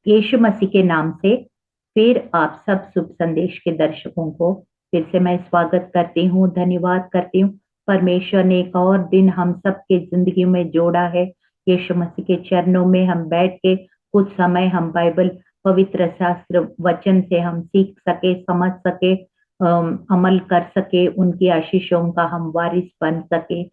यीशु मसीह के नाम से फिर आप सब शुभ संदेश के दर्शकों को फिर से मैं स्वागत करती हूँ, धन्यवाद करती हूँ। परमेश्वर ने एक और दिन हम सबके जिंदगी में जोड़ा है। यीशु मसीह के चरणों में हम बैठ के कुछ समय हम बाइबल पवित्र शास्त्र वचन से हम सीख सके, समझ सके, अमल कर सके, उनकी आशीषों का हम वारिस बन सके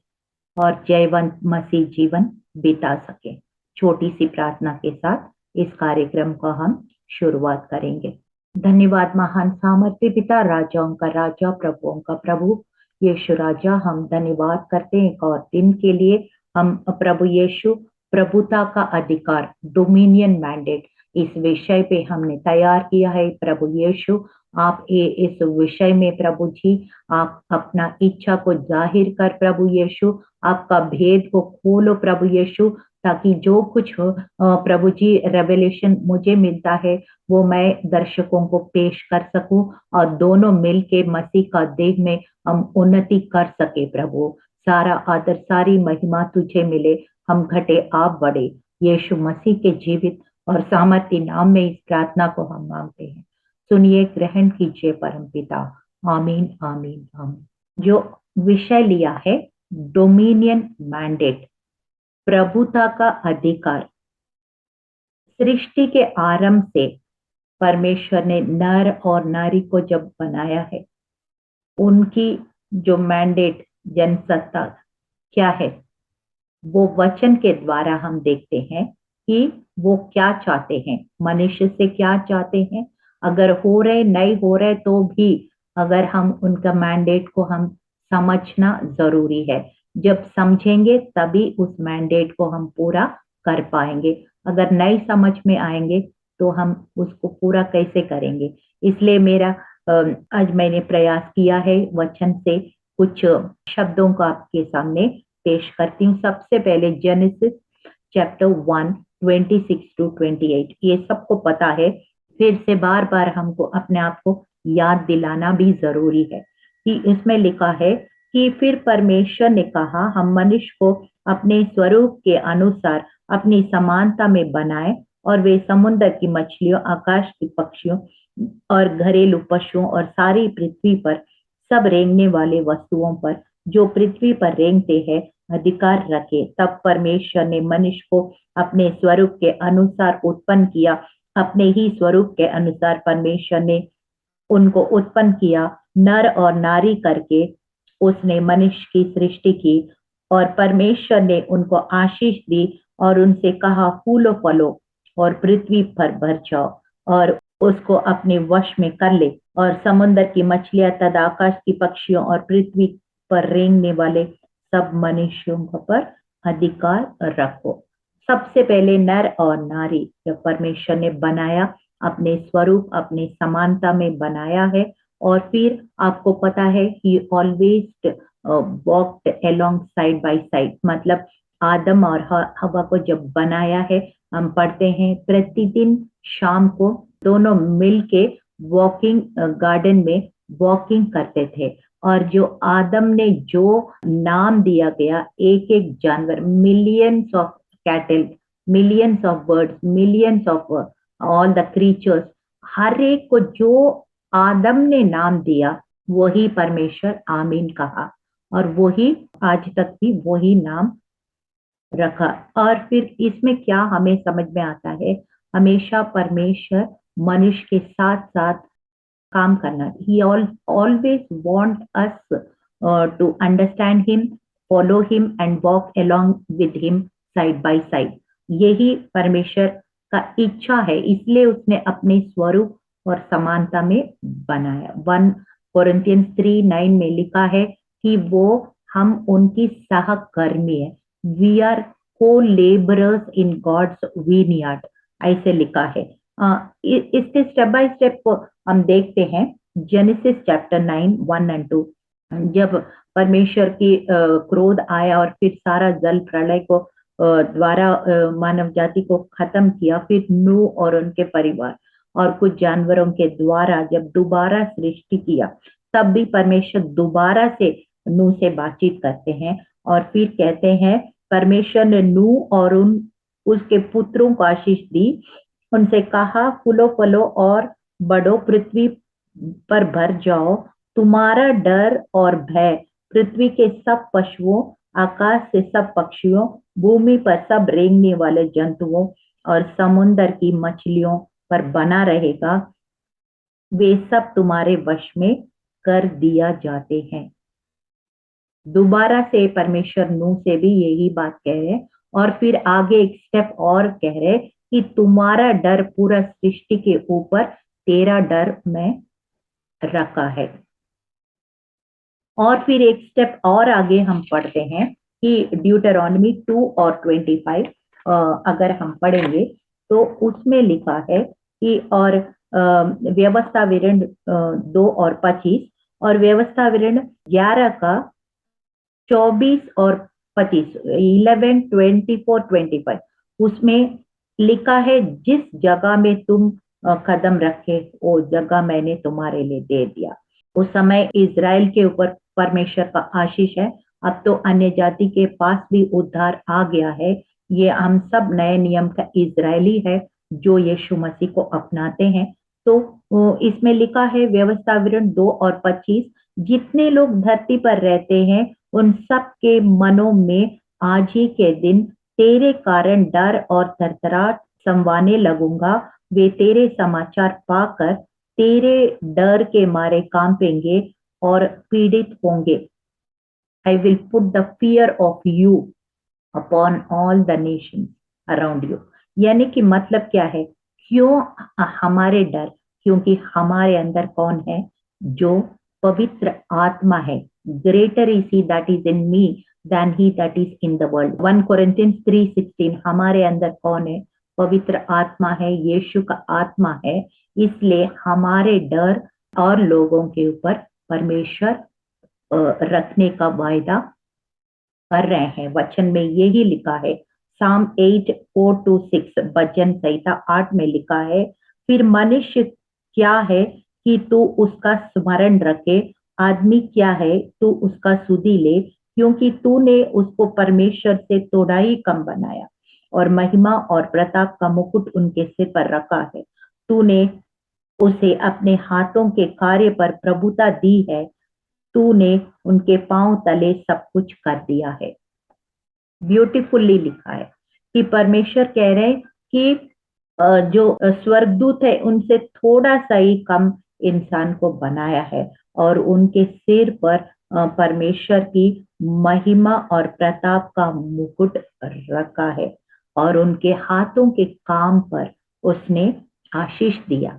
और जयवंत मसीह जीवन बिता सके। छोटी सी प्रार्थना के साथ इस कार्यक्रम को हम शुरुआत करेंगे। धन्यवाद महान सामर्थ्य पिता, राजाओं का राजा, प्रभुओं का प्रभु यीशु राजा, हम धन्यवाद करते हैं एक और दिन के लिए। हम प्रभु यीशु प्रभुता का अधिकार, डोमिनियन मैंडेट, इस विषय पे हमने तैयार किया है। प्रभु यीशु आप इस विषय में प्रभु जी आप अपना इच्छा को जाहिर कर प्रभु यीशु, आपका भेद को खोलो प्रभु यीशु, ताकि जो कुछ प्रभु जी रेवलेशन मुझे मिलता है वो मैं दर्शकों को पेश कर सकूं और दोनों मिल के मसीह का देह में हम उन्नति कर सके। प्रभु सारा आदर सारी महिमा तुझे मिले, हम घटे आप बढ़े। यीशु मसीह के जीवित और सामर्थ्य नाम में इस प्रार्थना को हम मांगते हैं। सुनिए, ग्रहण कीजिए परम पिता। आमीन आमीन आमीन। जो विषय लिया है, डोमिनियन मैंडेट, प्रभुता का अधिकार। सृष्टि के आरंभ से परमेश्वर ने नर और नारी को जब बनाया है, उनकी जो मैंडेट, जनसत्ता क्या है, वो वचन के द्वारा हम देखते हैं कि वो क्या चाहते हैं, मनुष्य से क्या चाहते हैं। अगर हो रहे नहीं हो रहे तो भी अगर हम उनका मैंडेट को हम समझना जरूरी है। जब समझेंगे तभी उस मैंडेट को हम पूरा कर पाएंगे। अगर नहीं समझ में आएंगे तो हम उसको पूरा कैसे करेंगे। इसलिए मेरा आज मैंने प्रयास किया है वचन से कुछ शब्दों को आपके सामने पेश करती हूँ। सबसे पहले जेनेसिस चैप्टर 1 26 to 28, ये सबको पता है, फिर से बार बार हमको अपने आप को याद दिलाना भी जरूरी है कि इसमें लिखा है कि फिर परमेश्वर ने कहा, हम मनुष्य को अपने स्वरूप के अनुसार अपनी समानता में बनाए और वे समुद्र की मछलियों, आकाश के पक्षियों और घरेलू पशुओं और सारी पृथ्वी पर सब रेंगने वाले वस्तुओं पर जो पृथ्वी पर रेंगते हैं अधिकार रखे। तब परमेश्वर ने मनुष्य को अपने स्वरूप के अनुसार उत्पन्न किया, अपने ही स्वरूप के अनुसार परमेश्वर ने उनको उत्पन्न किया, नर और नारी करके उसने मनुष्य की सृष्टि की। और परमेश्वर ने उनको आशीष दी और उनसे कहा, फूलो फलो और पृथ्वी पर भर जाओ और उसको अपने वश में कर ले, और समुद्र की मछलियां तथा आकाश की पक्षियों और पृथ्वी पर रेंगने वाले सब मनुष्यों पर अधिकार रखो। सबसे पहले नर और नारी जब परमेश्वर ने बनाया, अपने स्वरूप अपने समानता में बनाया है। और फिर आपको पता है ही always walked along side by side, मतलब आदम और हवा को जब बनाया है, हम पढ़ते हैं प्रतिदिन शाम को दोनों मिल के वॉकिंग गार्डन में वॉकिंग करते थे। और जो आदम ने जो नाम दिया गया एक एक जानवर, millions of cattle, millions of birds, millions of all the creatures, हर एक को जो आदम ने नाम दिया वही परमेश्वर आमीन कहा और वही आज तक भी वही नाम रखा। और फिर इसमें क्या हमें समझ में आता है, हमेशा परमेश्वर मनुष्य के साथ साथ काम करना। ही always want us to understand him, follow him and walk along with him side by side। यही परमेश्वर का इच्छा है, इसलिए उसने अपने स्वरूप और समानता में बनाया। 1 Corinthians 3:9 में लिखा है कि वो हम उनकी सहकर्मी है। वी आर को लेबरर्स इन गॉड्स विनयार्ड, ऐसे लिखा है। इसके स्टेप बाय स्टेप को हम देखते हैं। जेनेसिस चैप्टर 9 1 and 2, जब परमेश्वर की क्रोध आया और फिर सारा जल प्रलय को द्वारा मानव जाति को खत्म किया, फिर नूह और उनके परिवार और कुछ जानवरों के द्वारा जब दोबारा सृष्टि किया, तब भी परमेश्वर दोबारा से नूह से बातचीत करते हैं और फिर कहते हैं परमेश्वर ने नूह और उसके पुत्रों को आशीष दी उनसे कहा, फूलो फलो और बढ़ो, पृथ्वी पर भर जाओ, तुम्हारा डर और भय पृथ्वी के सब पशुओं, आकाश से सब पक्षियों, भूमि पर सब रेंगने वाले जंतुओं और समुद्र की मछलियों पर बना रहेगा। वे सब तुम्हारे वश में कर दिया जाते हैं। दोबारा से परमेश्वर नूह से भी यही बात कह रहे हैं, और फिर आगे एक स्टेप और कह रहे कि तुम्हारा डर पूरा सृष्टि के ऊपर, तेरा डर मैं रखा है। और फिर एक स्टेप और आगे हम पढ़ते हैं कि ड्यूटरॉनमी 2 और 25 अगर हम पढ़ेंगे तो उसमें लिखा है कि और व्यवस्था विवरण 2 और 25 और व्यवस्था विवरण 11 का 24 और 25, 11, 24, 25 उसमें लिखा है, जिस जगह में तुम कदम रखे वो जगह मैंने तुम्हारे लिए दे दिया। उस समय इज़राइल के ऊपर परमेश्वर का आशीष है। अब तो अन्य जाति के पास भी उद्धार आ गया है। ये हम सब नए नियम का इज़राइली है जो यीशु मसीह को अपनाते हैं। तो इसमें लिखा है व्यवस्था विवरण 2 और 25, जितने लोग धरती पर रहते हैं उन सब के मनों में आज ही के दिन तेरे कारण डर और थरथराहट संवाने लगूंगा। वे तेरे समाचार पाकर तेरे डर के मारे कांपेंगे और पीड़ित होंगे। I will put the fear of you upon all the nation around you. यानी कि मतलब क्या है, क्यों हमारे डर, क्योंकि हमारे अंदर कौन है, जो पवित्र आत्मा है। Greater is he that is in me than he that is in the world. 1 Corinthians 3:16, हमारे अंदर कौन है, पवित्र आत्मा है, यीशु का आत्मा है। इसलिए हमारे डर और लोगों के ऊपर परमेश्वर रखने का वायदा कर रहे हैं। वचन में यही लिखा है। साम 8:4-6, भजन संहिता 8 में लिखा है, फिर मनुष्य क्या है कि तू उसका स्मरण रखे, आदमी क्या है तू उसका सुधि ले, क्योंकि तूने उसको परमेश्वर से थोड़ा ही कम बनाया और महिमा और प्रताप का मुकुट उनके सिर पर रखा है। तूने उसे अपने हाथों के कार्य पर प्रभुता दी है, तूने उनके पांव तले सब कुछ कर दिया है। ब्यूटीफुल्ली लिखा है कि परमेश्वर कह रहे हैं कि जो स्वर्गदूत है उनसे थोड़ा सा ही कम इंसान को बनाया है और उनके सिर पर परमेश्वर की महिमा और प्रताप का मुकुट रखा है और उनके हाथों के काम पर उसने आशीष दिया,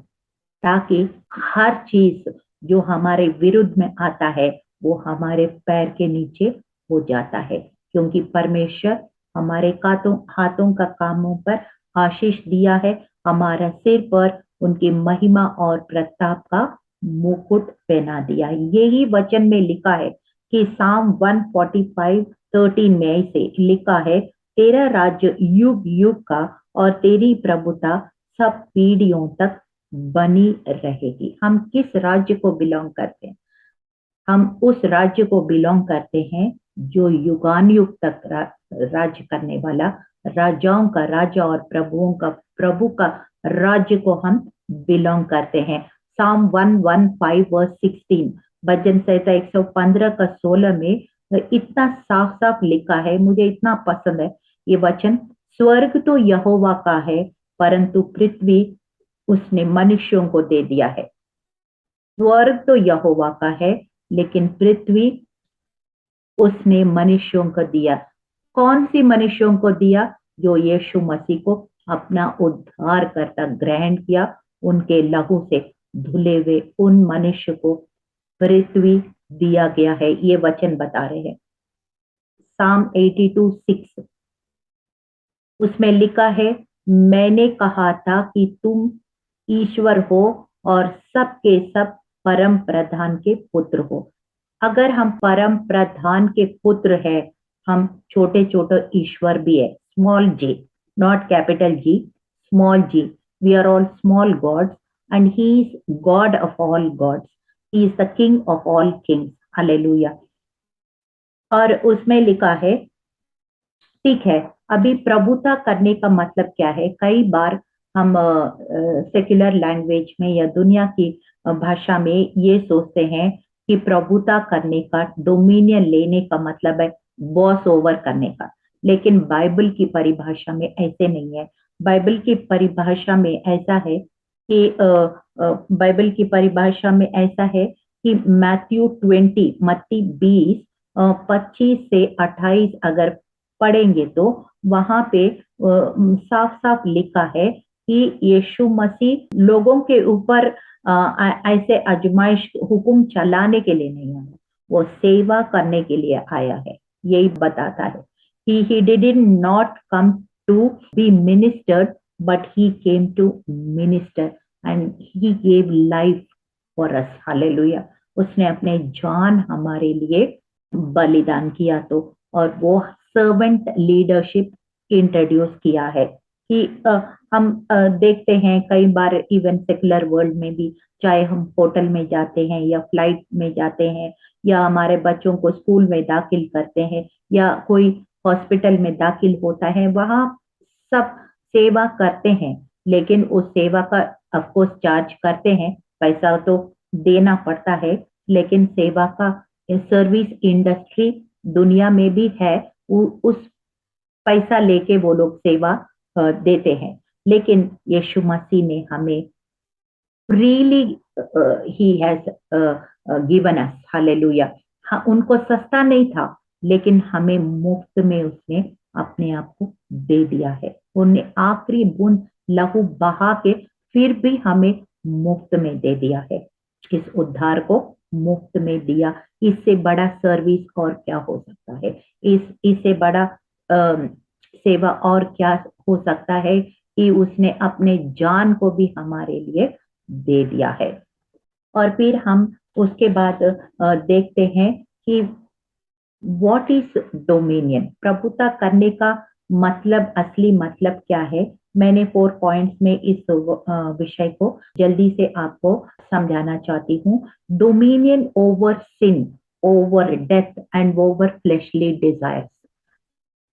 ताकि हर चीज जो हमारे विरुद्ध में आता है वो हमारे पैर के नीचे हो जाता है, क्योंकि परमेश्वर हमारे हाथों का कामों पर आशीष दिया है। हमारा सिर पर उनकी महिमा और प्रताप का मुकुट पहना दिया। यही वचन में लिखा है कि साम 145:13 में से लिखा है, तेरा राज्य युग युग का और तेरी प्रभुता सब पीढ़ियों तक बनी रहेगी। हम किस राज्य को बिलोंग करते हैं? हम उस राज्य को बिलोंग करते हैं जो युगान युग तक राज्य करने वाला, राजाओं का राजा और प्रभुओं का प्रभु का राज्य को हम बिलोंग करते हैं। साम 115:16, भजन संहिता 115 का 16 में इतना साफ साफ लिखा है, मुझे इतना पसंद है ये वचन। स्वर्ग तो यहोवा का है, परंतु पृथ्वी उसने मनुष्यों को दे दिया है। स्वर्ग तो यहोवा का है, लेकिन पृथ्वी उसने मनुष्यों को दिया। कौन सी मनुष्यों को दिया? जो यीशु मसीह को अपना उद्धार करता ग्रहण किया, उनके लहू से धुले हुए उन मनुष्य को पृथ्वी दिया गया है। ये वचन बता रहे हैं। साम 82:6 उसमें लिखा है, मैंने कहा था कि तुम ईश्वर हो और सबके सब परम प्रधान के पुत्र हो। अगर हम परम प्रधान के पुत्र हैं, हम छोटे छोटे ईश्वर भी है, small G, not capital G, small G. We are all small gods and he is God of all gods, he is the king of all kings. Hallelujah. और उसमें लिखा है, ठीक है, अभी प्रभुता करने का मतलब क्या है? कई बार हम सेक्युलर लैंग्वेज में या दुनिया की भाषा में ये सोचते हैं कि प्रभुता करने का, डोमिनियन लेने का मतलब है बॉस ओवर करने का। लेकिन बाइबल की परिभाषा में ऐसे नहीं है। बाइबल की परिभाषा में ऐसा है कि बाइबल की परिभाषा में ऐसा है कि मैथ्यू 20, मत्ती 20, 25 से 28 अगर पढ़ेंगे तो वहां पे साफ साफ लिखा है कि यीशु मसीह लोगों के ऊपर ऐसे आजमाइश हुक्म चलाने के लिए नहीं आया, वो सेवा करने के लिए आया है। यही बताता है कि he did not come to be ministered, but he came to minister and he gave life for us. Hallelujah. उसने अपने जान हमारे लिए बलिदान किया। तो और वो सर्वेंट लीडरशिप इंट्रोड्यूस किया है कि हम देखते हैं कई बार इवन सेकुलर वर्ल्ड में भी, चाहे हम होटल में जाते हैं या फ्लाइट में जाते हैं या हमारे बच्चों को स्कूल में दाखिल करते हैं या कोई हॉस्पिटल में दाखिल होता है, वहाँ सब सेवा करते हैं। लेकिन उस सेवा का अफकोर्स चार्ज करते हैं, पैसा तो देना पड़ता है। लेकिन सेवा का सर्विस इंडस्ट्री दुनिया में भी है। उस पैसा लेके वो लोग सेवा देते हैं। लेकिन यीशु मसीह ने हमें freely he has given us. Hallelujah. हाँ, उनको सस्ता नहीं था, लेकिन हमें मुफ्त में उसने अपने आप को दे दिया है। उन्हें आखिरी बूंद लहू बहा के फिर भी हमें मुफ्त में दे दिया है। इस उद्धार को मुफ्त में दिया। इससे बड़ा सर्विस और क्या हो सकता है? इससे बड़ा सेवा और क्या हो सकता है कि उसने अपने जान को भी हमारे लिए दे दिया है। और फिर हम उसके बाद देखते हैं कि व्हाट इज डोमिनियन, प्रभुता करने का मतलब, असली मतलब क्या है। मैंने 4 पॉइंट्स में इस विषय को जल्दी से आपको समझाना चाहती हूँ। Dominion over sin, over death and over fleshly desires.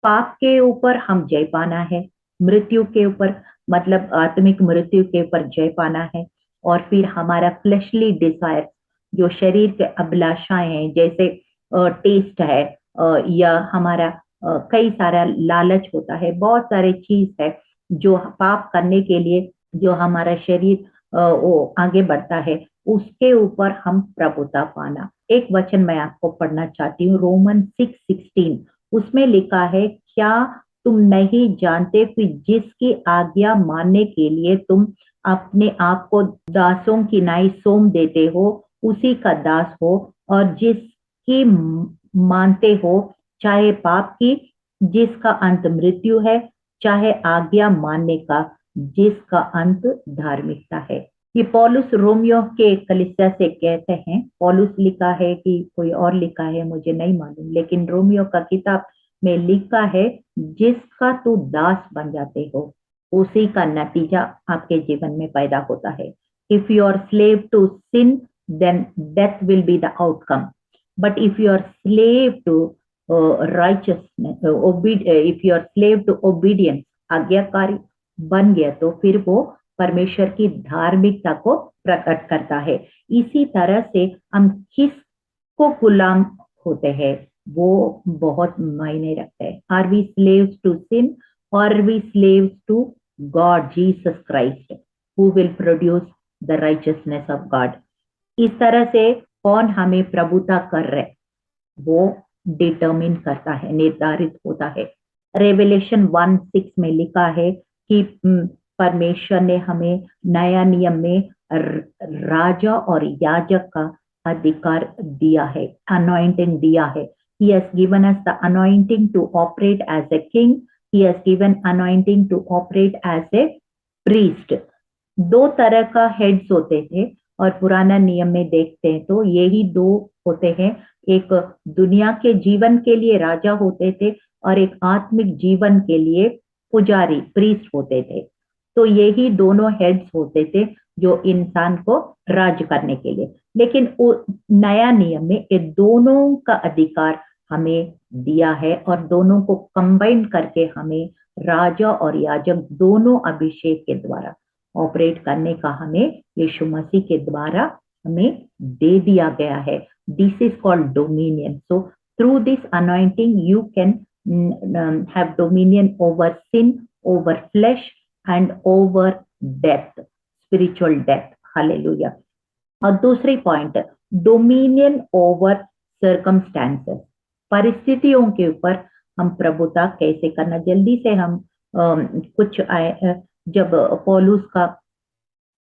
पाप के ऊपर हम जय पाना है, मृत्यु के ऊपर मतलब आत्मिक मृत्यु के ऊपर जय पाना है। और फिर हमारा फ्लेशली डिजायर, जो शरीर के अभिलाषाएं हैं, जैसे टेस्ट है या हमारा कई सारा लालच होता है, बहुत सारे चीज है जो पाप करने के लिए जो हमारा शरीर वो आगे बढ़ता है, उसके ऊपर हम प्रभुता पाना। एक वचन मैं आपको पढ़ना चाहती हूँ, रोमन 6:16। उसमें लिखा है, क्या तुम नहीं जानते कि जिसकी आज्ञा मानने के लिए तुम अपने आप को दासों की नाई सौंप देते हो, उसी का दास हो। और जिसकी मानते हो, चाहे पाप की जिसका अंत मृत्यु है, चाहे आज्ञा मानने का जिसका अंत धार्मिकता है। ये पौलुस रोमियो के कलीसिया से कहते हैं। पौलुस लिखा है कि कोई और लिखा है मुझे नहीं मालूम, लेकिन रोमियो का किताब में लिखा है, जिसका तू दास बन जाते हो उसी का नतीजा आपके जीवन में पैदा होता है। If you are slave to sin, then death will be the outcome. But if you are slave to righteousness, if you are slave to obedience, आज्ञाकारी बन गया, तो फिर वो परमेश्वर की धार्मिकता को प्रकट करता है। इसी तरह से हम किसको गुलाम होते हैं वो बहुत मायने रखते हैं। Are we slaves to sin और we slaves to God Jesus Christ who will produce the righteousness of God. इस तरह से कौन हमें प्रभुता कर रहे वो डिटर्मिन करता है, निर्धारित होता है। रेवलेशन 1:6 में लिखा है कि परमेश्वर ने हमें नया नियम में राजा और याजक का अधिकार दिया है, अनॉइंटिंग दिया है। He has given us the anointing to operate as a king. He has given anointing to operate as a priest. दो तरह का हेड्स होते थे और पुराना नियम में देखते हैं तो यही दो होते हैं। एक दुनिया के जीवन के लिए राजा होते थे और एक आत्मिक जीवन के लिए पुजारी, प्रीस्ट होते थे। तो यही दोनों हेड्स होते थे जो इंसान को राज करने के लिए। लेकिन नया नियम में ये दोनों का अधिकार हमें दिया है और दोनों को कंबाइन करके हमें राजा और याजक दोनों अभिषेक के द्वारा ऑपरेट करने का हमें यीशु मसीह के द्वारा हमें दे दिया गया है। This is called dominion. So through this anointing you can have dominion over sin, over flesh, and over death, spiritual death. Hallelujah. और दूसरी पॉइंट, डोमिनियन ओवर सर्कमस्टेंसेस, परिस्थितियों के ऊपर हम प्रभुता कैसे करना। जल्दी से हम कुछ जब पौलुस का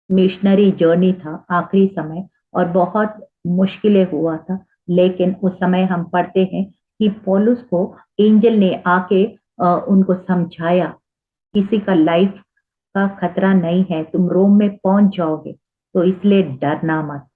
मिशनरी जर्नी था आखिरी समय और बहुत मुश्किलें हुआ था, लेकिन उस समय हम पढ़ते हैं कि पौलुस को एंजल ने आके उनको समझाया, किसी का लाइफ का खतरा नहीं है, तुम रोम में पहुंच जाओगे, तो इसलिए डरना मत।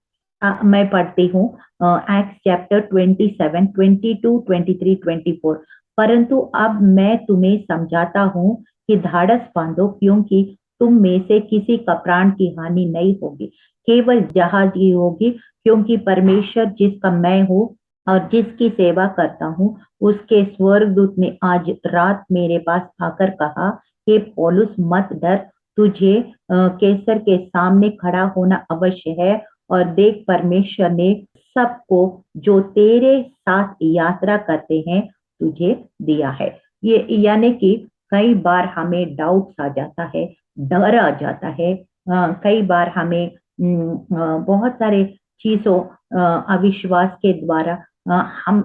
मैं पढ़ती हूँ एक्ट्स चैप्टर 27, 22, 23, 24। परंतु अब मैं तुम्हें समझाता हूँ कि धाड़स बांधो, क्योंकि तुम में से किसी का प्राण की हानि नहीं होगी, केवल जहाज की होगी, क्योंकि परमेश्वर जिसका मैं हूँ और जिसकी सेवा करता हूँ, उसके स्वर्गदूत ने आज रात मेरे पास आकर कहा कि पौलुस मत डर, तुझे कैसर के सामने खड़ा होना अवश्य है। और देख, परमेश्वर ने सबको जो तेरे साथ यात्रा करते हैं तुझे दिया है। ये यानी कि कई बार हमें डाउट्स आ जाता है, डर आ जाता है, कई बार हमें बहुत सारे चीजों अविश्वास के द्वारा हम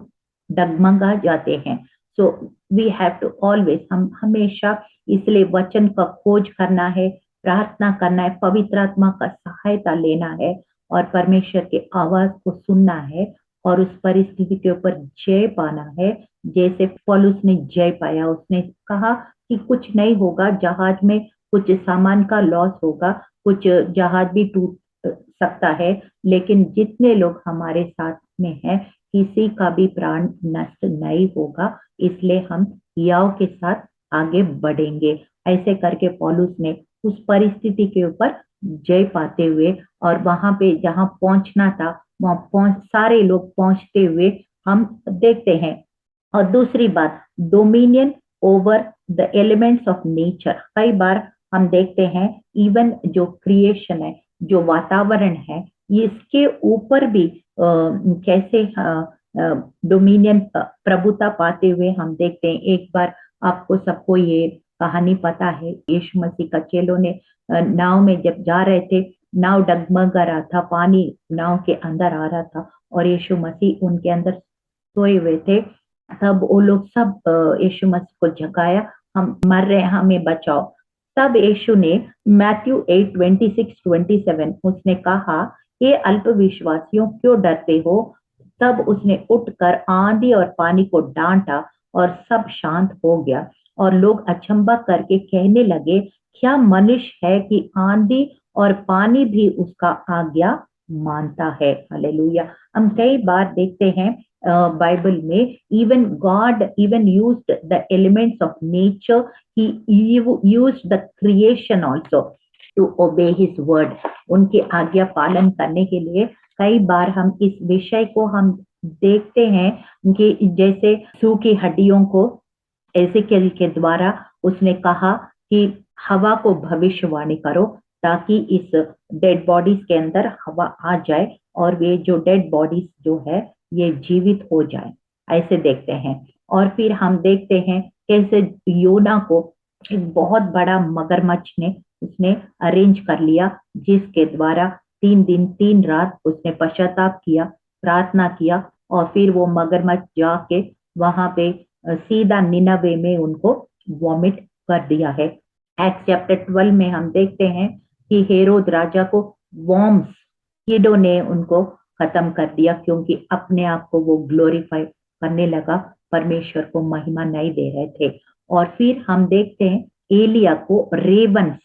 डगमगा जाते हैं। So we have to always, हम हमेशा इसलिए वचन का खोज करना है, प्रार्थना करना है, पवित्र आत्मा का सहायता लेना है और परमेश्वर के आवाज को सुनना है और उस परिस्थिति के ऊपर जय पाना है। जैसे पौलुस ने जय पाया, उसने कहा कि कुछ नहीं होगा, जहाज में कुछ सामान का लॉस होगा, कुछ जहाज भी टूट सकता है, लेकिन जितने लोग हमारे साथ में हैं किसी का भी प्राण नष्ट नहीं होगा, इसलिए हम याव के साथ आगे बढ़ेंगे। ऐसे करके पौलुस ने उस परिस्थिति के ऊपर जय पाते हुए और वहां पे जहां पहुंचना था वहां सारे लोग पहुंचते हुए हम देखते हैं। और दूसरी बात, dominion over the elements of nature. कई बार हम देखते हैं इवन जो क्रिएशन है, जो वातावरण है, इसके ऊपर भी कैसे डोमिनियन प्रभुता पाते हुए हम देखते हैं। एक बार आपको सबको ये कहानी पता है, यीशु मसीह का चेलों ने नाव में जब जा रहे थे, नाव डगमगा रहा था, पानी नाव के अंदर आ रहा था और यीशु मसीह उनके अंदर सोए हुए थे। तब वो लोग सब यीशु मसीह को जगाया, हम मर रहे हैं, हमें बचाओ। तब यीशु ने मैथ्यू 8, 26, 27 उसने कहा, ये अल्प विश्वासियों क्यों डरते हो। तब उसने उठकर आंधी और पानी को डांटा और सब शांत हो गया और लोग अचंभा करके कहने लगे, क्या मनुष्य है कि आंधी और पानी भी उसका आज्ञा मानता है। हालेलुया। हम कई बार देखते हैं बाइबल में, even God even used the elements of nature, he used the creation also to obey his word. उनकी आज्ञा पालन करने के लिए कई बार हम इस विषय को हम देखते हैं कि जैसे सूखी हड्डियों को एजेकियल के द्वारा उसने कहा कि हवा को भविष्यवाणी करो ताकि इस डेड बॉडीज के अंदर हवा आ जाए और वे जो डेड बॉडीज जो है ये जीवित हो जाए। ऐसे देखते हैं। और फिर हम देखते हैं कैसे योना को एक बहुत बड़ा मगरमच्छ ने उसने अरेंज कर लिया, जिसके द्वारा 3 दिन 3 रात उसने पश्चाताप किया, प्रार्थना किया और फिर वो मगरमच्छ जाके वहां पे सीधा निनवे में उनको वॉमिट कर दिया है। एक्ट चैप्टर 12 में हम देखते हैं कि हेरोद राजा को वॉर्म्स, कीड़ों ने उनको खत्म कर दिया, क्योंकि अपने आप को वो ग्लोरीफाई करने लगा, परमेश्वर को महिमा नहीं दे रहे थे। और फिर हम देखते हैं एलिया को रेवंस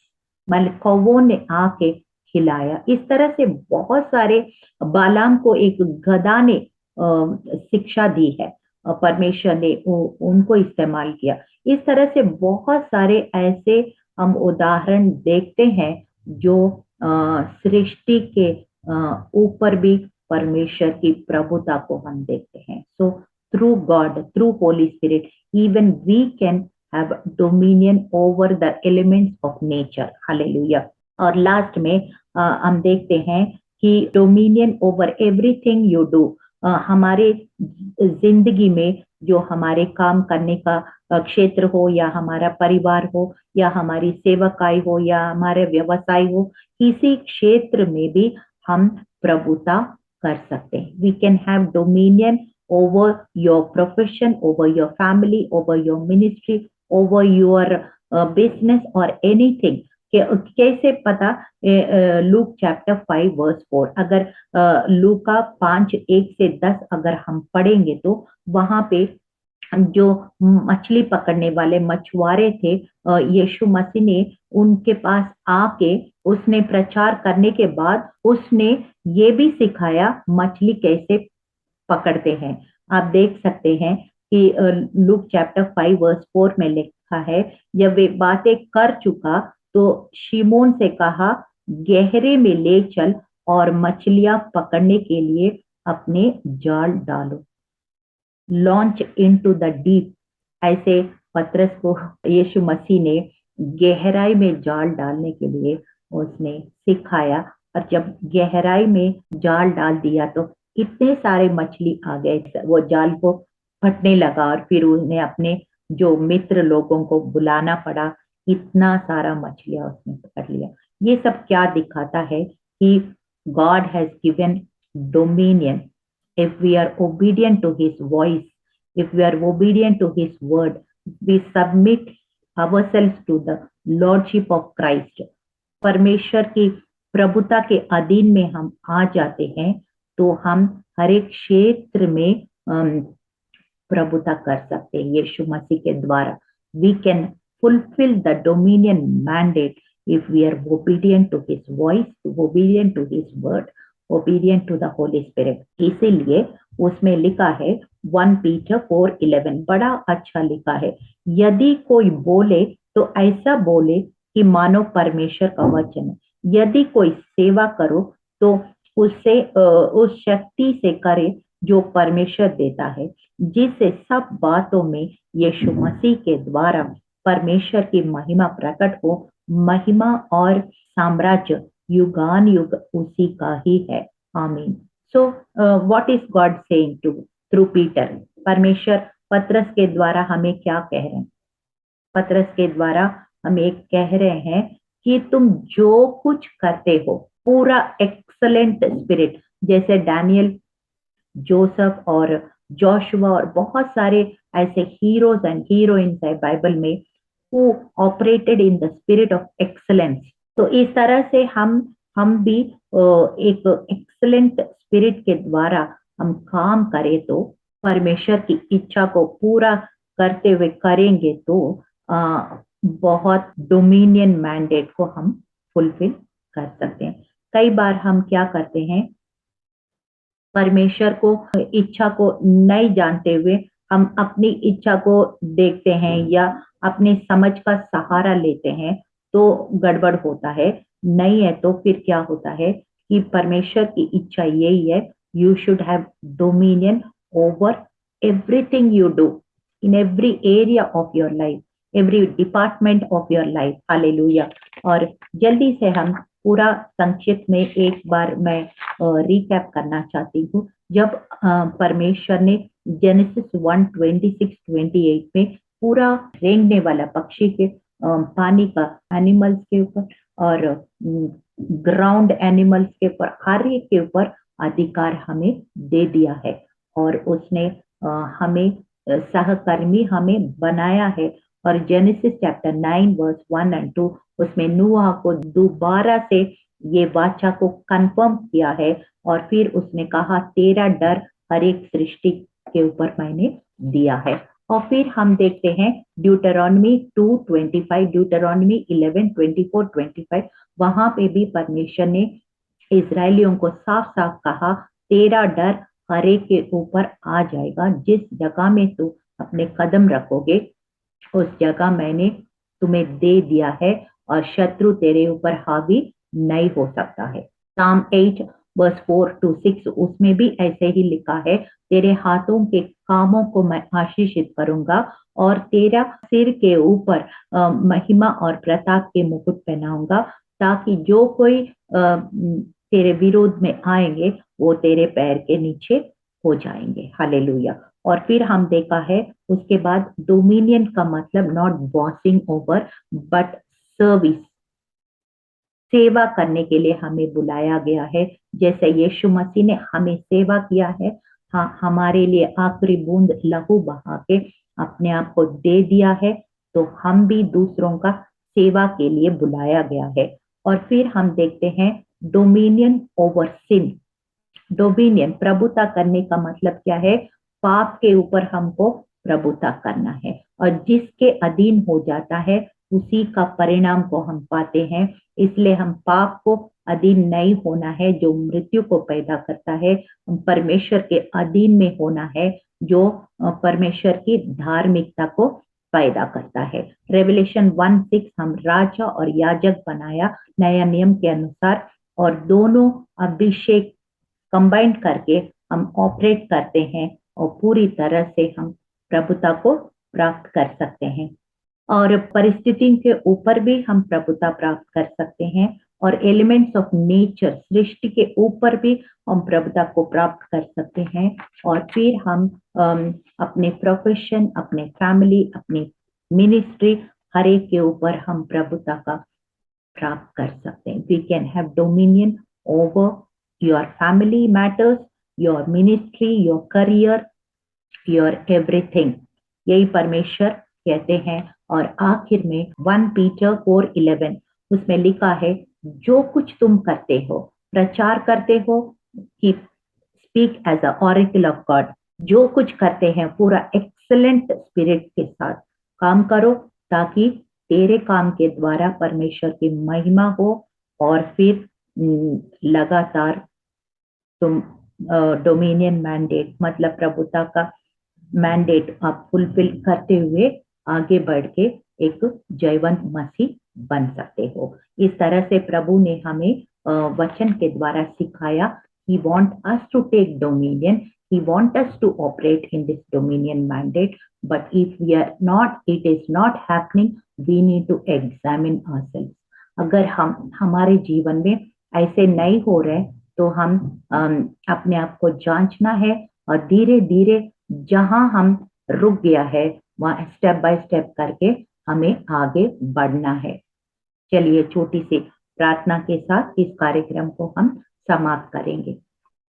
मतलब कौवों ने आके खिलाया। इस तरह से बहुत सारे, बालाम को एक गधा ने शिक्षा दी है, परमेश्वर ने उनको इस्तेमाल किया। इस तरह से बहुत सारे ऐसे हम उदाहरण देखते हैं जो सृष्टि के ऊपर भी परमेश्वर की प्रभुता को हम देखते हैं। So through God, through Holy Spirit, even we can have dominion over the elements of nature. Hallelujah. और लास्ट में हम देखते हैं कि dominion over everything you do, हमारे जिंदगी में जो हमारे काम करने का क्षेत्र हो, या हमारा परिवार हो, या हमारी सेवकाई हो, या हमारे व्यवसाय हो, किसी क्षेत्र में भी हम प्रभुता कर सकते हैं. We can have dominion over your profession, over your family, over your ministry, over your business और एनीथिंग. कैसे पता? लूक चैप्टर 5 वर्स 4, अगर लूका 5:1-10 अगर हम पढ़ेंगे तो वहां पे जो मछली पकड़ने वाले मछुआरे थे, यीशु मसीह ने उनके पास आके उसने प्रचार करने के बाद उसने ये भी सिखाया मछली कैसे पकड़ते हैं. आप देख सकते हैं कि लूक चैप्टर 5 वर्स 4 में लिखा है, जब वे बातें कर चुका तो शिमोन से कहा, गहरे में ले चल और मछलियां पकड़ने के लिए अपने जाल डालो. Launch into the deep. ऐसे पतरस को यीशु मसीह ने गहराई में जाल डालने के लिए उसने सिखाया, और जब गहराई में जाल डाल दिया तो इतने सारे मछली आ गए, वो जाल को फटने लगा, और फिर उसने अपने जो मित्र लोगों को बुलाना पड़ा. इतना सारा मछलियां उसने पकड़ लिया. ये सब क्या दिखाता है कि God has given dominion. If we are obedient to his voice, if we are obedient to his word, we submit ourselves to the lordship of Christ. परमेश्वर की प्रभुता के अधीन में हम आ जाते हैं तो हम हर एक क्षेत्र में प्रभुता कर सकते हैं यीशु मसीह के द्वारा. We can fulfill the dominion mandate if we are obedient to his voice, obedient to his word, obedient to the Holy Spirit. इसीलिए उसमें लिखा है 1 Peter 4:11, बड़ा अच्छा लिखा है, यदि कोई बोले तो ऐसा बोले कि मानो परमेश्वर का वचन है. यदि कोई सेवा करो तो उससे उस शक्ति से करे जो परमेश्वर देता है, जिससे सब बातों में यीशु मसीह के द्वारा परमेश्वर की महिमा प्रकट हो. महिमा और साम्राज्य युगान युग उसी का ही है. आमीन. So what is God saying to through Peter? परमेश्वर पतरस के द्वारा हमें क्या कह रहे हैं? पतरस के द्वारा हमें कह रहे हैं कि तुम जो कुछ करते हो पूरा एक्सलेंट स्पिरिट, जैसे डैनियल, जोसेफ और जोशुआ और बहुत सारे ऐसे हीरोज एंड हीरोइंस है बाइबल में, who operated in the spirit of excellence. तो इस तरह से हम भी एक एक्सलेंट स्पिरिट के द्वारा हम काम करें तो परमेश्वर की इच्छा को पूरा करते हुए करेंगे तो बहुत डोमिनियन मैंडेट को हम फुलफिल कर सकते हैं. कई बार हम क्या करते हैं, परमेश्वर को इच्छा को नहीं जानते हुए हम अपनी इच्छा को देखते हैं या अपने समझ का सहारा लेते हैं तो गड़बड़ होता है. नहीं है तो फिर क्या होता है कि परमेश्वर की इच्छा यही है, you should have dominion over everything you do in every area of your life, every department of your life. Hallelujah. और जल्दी से हम पूरा संक्षिप्त में एक बार मैं रिकैप करना चाहती हूँ. जब परमेश्वर ने जेनेसिस 1:26-28 में पूरा रेंगने वाला पक्षी के पानी का एनिमल्स के ऊपर और ग्राउंड एनिमल्स के ऊपर हर एक के ऊपर अधिकार हमें दे दिया है, और उसने हमें सहकर्मी हमें बनाया है. और जेनेसिस चैप्टर 9 वर्स 1 और 2 उसमें नूह को दोबारा से ये वाचा को कंफर्म किया है, और फिर उसने कहा तेरा डर हर एक सृष्टि के ऊपर मैंने दिया है. और फिर हम देखते हैं ड्यूटरॉनमी 2:25, ड्यूटरॉनमी 11:24-25, वहां पे भी परमेश्वर ने इजरायलियों को साफ साफ कहा तेरा डर हर एक के ऊपर आ जाएगा, जिस जगह में तू अपने कदम रखोगे उस जगह मैंने तुम्हें दे दिया है, और शत्रु तेरे ऊपर हावी नहीं हो सकता है. साम 8 वर्स 4-6 उसमें भी ऐसे ही लिखा है, तेरे हाथों के कामों को मैं आशीषित करूंगा और तेरा सिर के ऊपर महिमा और प्रताप के मुकुट पहनाऊंगा, ताकि जो कोई तेरे विरोध में आएंगे वो तेरे पैर के नीचे हो जाएंगे। हालेलुया। और फिर हम देखा है उसके बाद डोमिनियन का मतलब not bossing over but service, सेवा करने के लिए हमें बुलाया गया है। जैसे यीशु मसीह ने हमें सेवा किया है, हाँ, हमारे लिए आखिरी बूंद लहू बहा के अपने आप को दे दिया है, तो हम भी दूसरों का सेवा के लिए बुलाया गया है। और फिर हम देखते हैं डोमिनियन ओवर सिन। डोमिनियन प्रभुता करने का मतलब क्या है? पाप के ऊपर हमको प्रभुता करना है, और जिसके अधीन हो जाता है उसी का परिणाम को हम पाते हैं। इसलिए हम पाप को अधीन नहीं होना है जो मृत्यु को पैदा करता है, हम परमेश्वर के अधीन में होना है जो परमेश्वर की धार्मिकता को पैदा करता है। रेवलेशन 1:6 हम राजा और याजक बनाया नया नियम के अनुसार, और दोनों अभिषेक कंबाइंड करके हम ऑपरेट करते हैं और पूरी तरह से हम प्रभुता को प्राप्त कर सकते हैं। और परिस्थिति के ऊपर भी हम प्रभुता प्राप्त कर सकते हैं, और एलिमेंट्स ऑफ नेचर सृष्टि के ऊपर भी हम प्रभुता को प्राप्त कर सकते हैं। और फिर हम अपने प्रोफेशन, अपने फैमिली, अपनी मिनिस्ट्री, हर एक के ऊपर हम प्रभुता का प्राप्त कर सकते हैं। We can have dominion over your family matters, your ministry, your career, your everything. यही परमेश्वर कहते हैं। और आखिर में 1 पीटर 4:11 उसमें लिखा है, जो कुछ तुम करते हो, प्रचार करते हो कि speak as a oracle of God. जो कुछ करते हैं पूरा एक्सेलेंट स्पिरिट के साथ काम करो, ताकि तेरे काम के द्वारा परमेश्वर की महिमा हो। और फिर लगातार तुम डोमिनियन मैंडेट मतलब प्रभुता का मैंडेट आप फुलफिल करते हुए आगे बढ़ के एक जयवंत मसीह बन सकते हो। इस तरह से प्रभु ने हमें वचन के द्वारा सिखाया। He want us to take dominion. He want us to operate in this dominion mandate. But if we are not, it is not happening. We need to examine ourselves. अगर हम हमारे जीवन में ऐसे नहीं हो रहे, तो हम अपने आप को जांचना है, और धीरे धीरे जहां हम रुक गया है वहां स्टेप बाय स्टेप करके हमें आगे बढ़ना है। चलिए छोटी सी प्रार्थना के साथ इस कार्यक्रम को हम समाप्त करेंगे।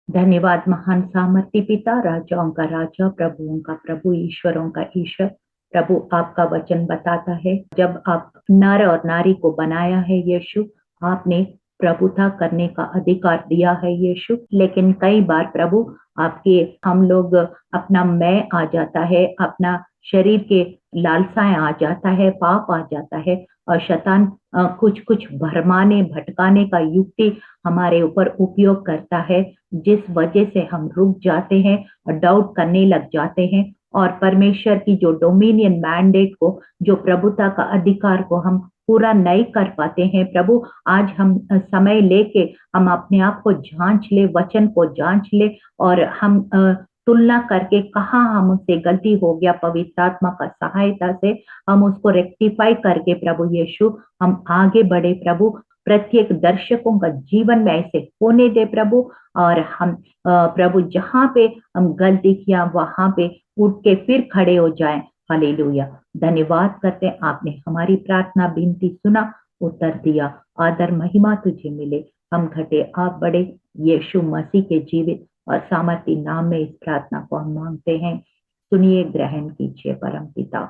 धन्यवाद महान सामर्थ्य पिता, राजाओं का राजा, प्रभुओं का प्रभु, ईश्वरों का ईश्वर। प्रभु, आपका वचन बताता है जब आप नर और नारी को बनाया है यीशु, आपने प्रभुता करने का अधिकार दिया है यीशु। लेकिन कई बार प्रभु आपके हम लोग अपना मैं आ जाता है, अपना शरीर के लालसाएं आ जाता है, पाप आ जाता है, और शैतान कुछ कुछ भरमाने भटकाने का युक्ति हमारे ऊपर उपयोग करता है, जिस वजह से हम रुक जाते हैं और डाउट करने लग जाते हैं, और परमेश्वर की जो डोमिनियन मैंडेट को, जो प्रभुता का अधिकार को हम पूरा नहीं कर पाते हैं। प्रभु, आज हम समय लेके हम अपने आप को जांच ले, वचन को जांच ले, और हम तुलना करके कहाँ हमसे गलती हो गया, पवित्र आत्मा का सहायता से हम उसको रेक्टिफाई करके प्रभु यीशु हम आगे बढ़े। प्रभु, प्रत्येक दर्शकों का जीवन में ऐसे होने दे प्रभु, और हम प्रभु जहाँ पे हम गलती किया वहां पे उठ के फिर खड़े हो जाएं। हालेलुया। धन्यवाद करते हैं, आपने हमारी प्रार्थना विनती सुना, उत्तर दिया। आदर महिमा तुझे मिले, हम घटे आप बड़े, यीशु मसीह के जीवित और सामर्थी नाम में इस प्रार्थना को हम मांगते हैं। सुनिए, ग्रहण कीजिए परम पिता।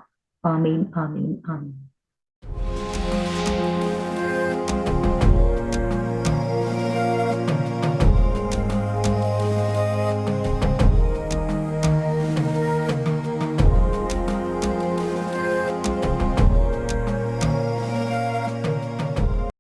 आमीन आमीन आमीन।